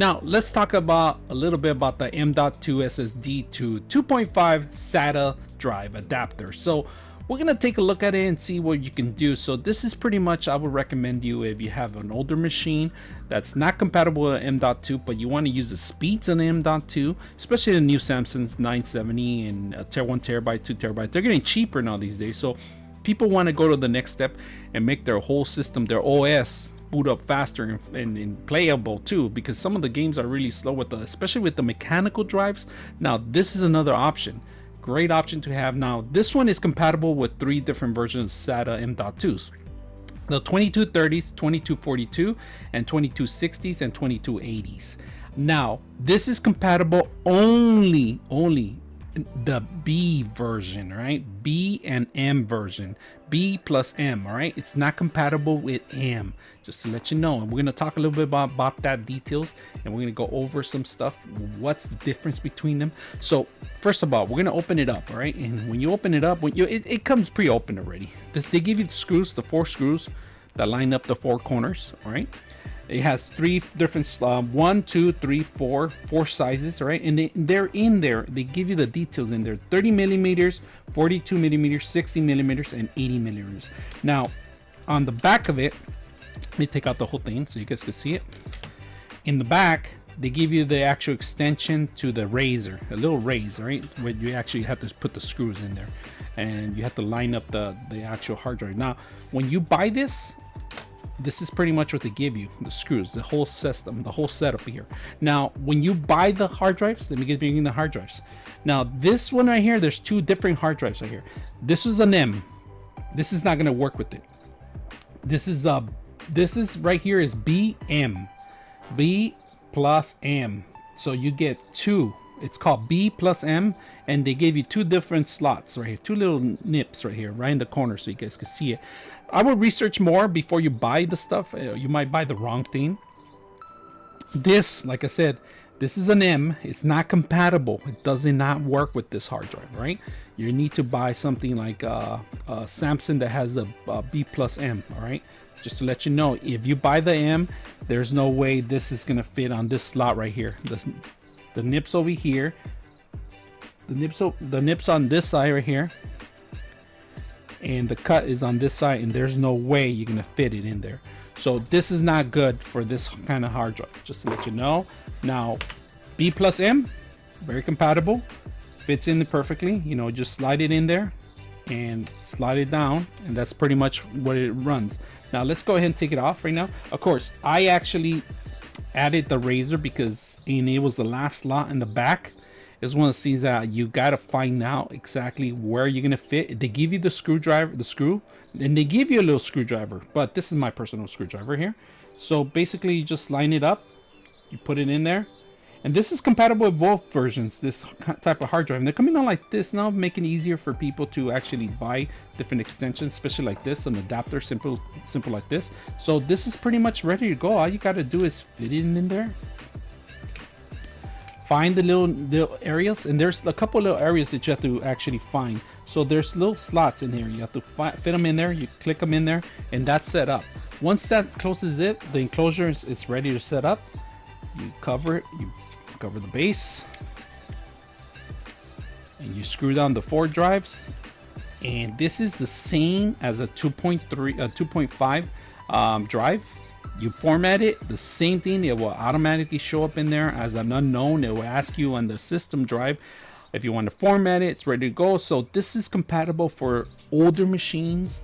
Now let's talk about a little bit about the M.2 SSD to 2.5 SATA drive adapter. So we're gonna take a look at it and see what you can do. So this is pretty much, I would recommend you if you have an older machine that's not compatible with M.2, but you want to use the speeds on M.2, especially the new Samsung's 970 and 1 terabyte, 2 terabyte. They're getting cheaper now these days. So people want to go to the next step and make their whole system, their OS, boot up faster and playable too, because some of the games are really slow with especially with the mechanical drives. Now this is another option, great option to have. Now this one is compatible with 3 different versions of SATA M.2s, the 2230s, 2242, and 2260s and 2280s. Now this is compatible only the B version, right? B and M version, B plus M. All right, it's not compatible with M, just to let you know. And we're going to talk a little bit about that details, and we're going to go over some stuff, what's the difference between them. So first of all, we're going to open it up. All right, and when you open it up, it comes pre-opened already. They give you the screws, the 4 screws that line up the 4 corners. All right, it has 3 different 1, 2, 3, 4 sizes, right? And they're in there, they give you the details in there: 30 millimeters, 42 millimeters, 60 millimeters, and 80 millimeters. Now on the back of it, let me take out the whole thing so you guys can see it. In the back, they give you the actual extension to the razor, a little razor, right? Where you actually have to put the screws in there, and you have to line up the actual hard drive. Now when you buy this is pretty much what they give you: the screws, the whole system, the whole setup here. Now when you buy the hard drives, let me get you the hard drives. Now this one right here, there's 2 different hard drives right here. This is an M. This is not going to work with it. This is right here is BM, B plus M. So you get 2. It's called B plus M, and they gave you 2 different slots right here, 2 little nips right here, right in the corner, so you guys can see it. I would research more before you buy the stuff. You might buy the wrong thing. This, like I said, this is an M. It's not compatible. It does not work with this hard drive, right? You need to buy something like Samsung that has the B plus M, all right? Just to let you know, if you buy the M, there's no way this is gonna fit on this slot right here. The nips over here, the nips on this side right here, and the cut is on this side, and there's no way you're gonna fit it in there. So this is not good for this kind of hard drive, just to let you know. Now B plus M, very compatible, fits in perfectly. You know, just slide it in there and slide it down, and that's pretty much what it runs. Now let's go ahead and take it off right now. Of course, I actually added the razor because it was the last slot in the back. It's one of the things that you got to find out exactly where you're going to fit. They give you the screwdriver, the screw, and they give you a little screwdriver, but this is my personal screwdriver here. So basically you just line it up, you put it in there, and this is compatible with both versions, this type of hard drive. And they're coming out like this now, making it easier for people to actually buy different extensions, especially like this, an adapter, simple like this. So this is pretty much ready to go. All you got to do is fit it in there. Find the little areas, and there's a couple little areas that you have to actually find. So there's little slots in here. You have to fit them in there. You click them in there, and that's set up. Once that closes it, the enclosure is ready to set up. You cover it. You cover the base, and you screw down the 4 drives. And this is the same as a 2.5 drive. You format it, the same thing. It will automatically show up in there as an unknown. It will ask you on the system drive if you want to format it. It's ready to go. So this is compatible for older machines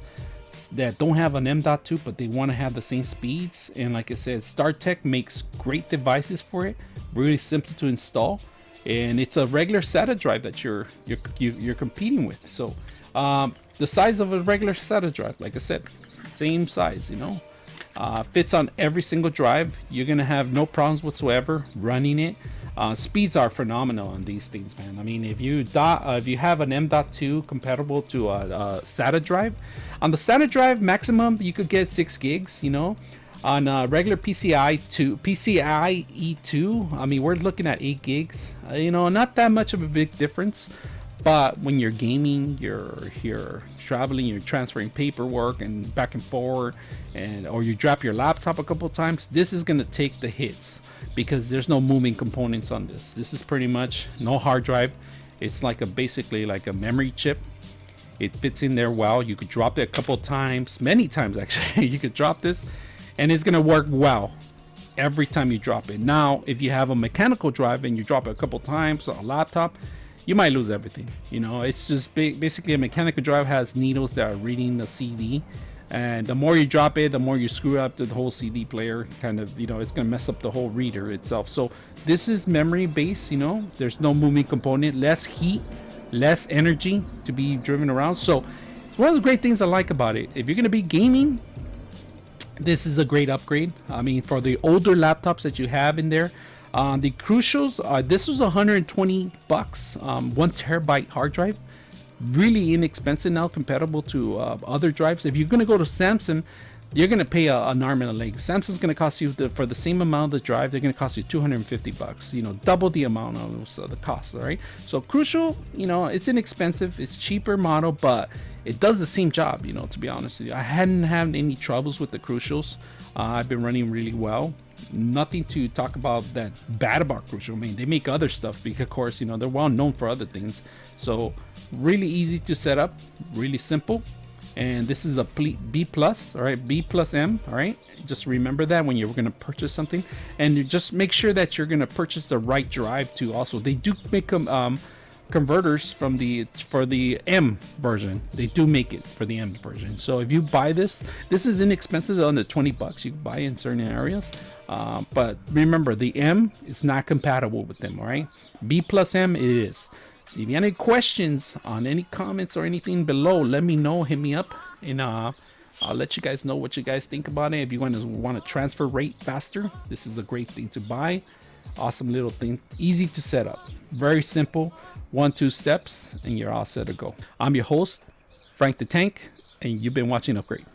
that don't have an M.2, but they want to have the same speeds. And like I said, StarTech makes great devices for it, really simple to install, and it's a regular SATA drive that you're competing with. So the size of a regular SATA drive, like I said, same size, you know. Fits on every single drive. You're gonna have no problems whatsoever running it. Speeds are phenomenal on these things, man. I mean, if you have an M.2 compatible to a SATA drive, on the SATA drive maximum you could get 6 gigs, you know. On a regular PCIe 2, I mean, we're looking at 8 gigs. You know, not that much of a big difference. But when you're gaming, you're traveling, you're transferring paperwork and back and forth, or you drop your laptop a couple times, this is going to take the hits. because there's no moving components on this. This is pretty much no hard drive. It's like basically like a memory chip. It fits in there well. You could drop it a couple times, many times actually. You could drop this and it's gonna work well every time you drop it. Now, if you have a mechanical drive and you drop it a couple times on a laptop, you might lose everything. You know, it's just basically a mechanical drive has needles that are reading the CD, and the more you drop it, the more you screw up the whole CD player. Kind of, you know, it's gonna mess up the whole reader itself. So this is memory based. You know, there's no moving component, less heat, less energy to be driven around. So one of the great things I like about it, if you're gonna be gaming, this is a great upgrade. I mean, for the older laptops that you have in there, the Crucials, this was 120 bucks, 1 terabyte hard drive, really inexpensive now, compatible to other drives. If you're going to go to Samsung, you're going to pay an arm and a leg. Samsung's going to cost you for the same amount of the drive, they're going to cost you 250 bucks, you know, double the amount of the cost. All right, so Crucial, you know, it's inexpensive, it's cheaper model, but it does the same job. You know, to be honest with you, I hadn't had any troubles with the Crucials. I've been running really well. Nothing to talk about that bad about Crucial. I mean, they make other stuff because, of course, you know, they're well known for other things. So really easy to set up, really simple. And this is a B plus, all right, B plus M, all right. Just remember that when you're going to purchase something, and you just make sure that you're going to purchase the right drive too. Also, they do make them converters for the M version. They do make it for the M version. So if you buy this is inexpensive, under 20 bucks. You can buy it in certain areas, but remember, the M is not compatible with them. All right, B plus M it is. So if you have any questions on any comments or anything below, let me know, hit me up, and I'll let you guys know what you guys think about it. If you want to transfer rate faster, this is a great thing to buy. Awesome little thing, easy to set up, very simple, 1-2 steps and you're all set to go. I'm your host, Frank the Tank, and you've been watching Upgrade.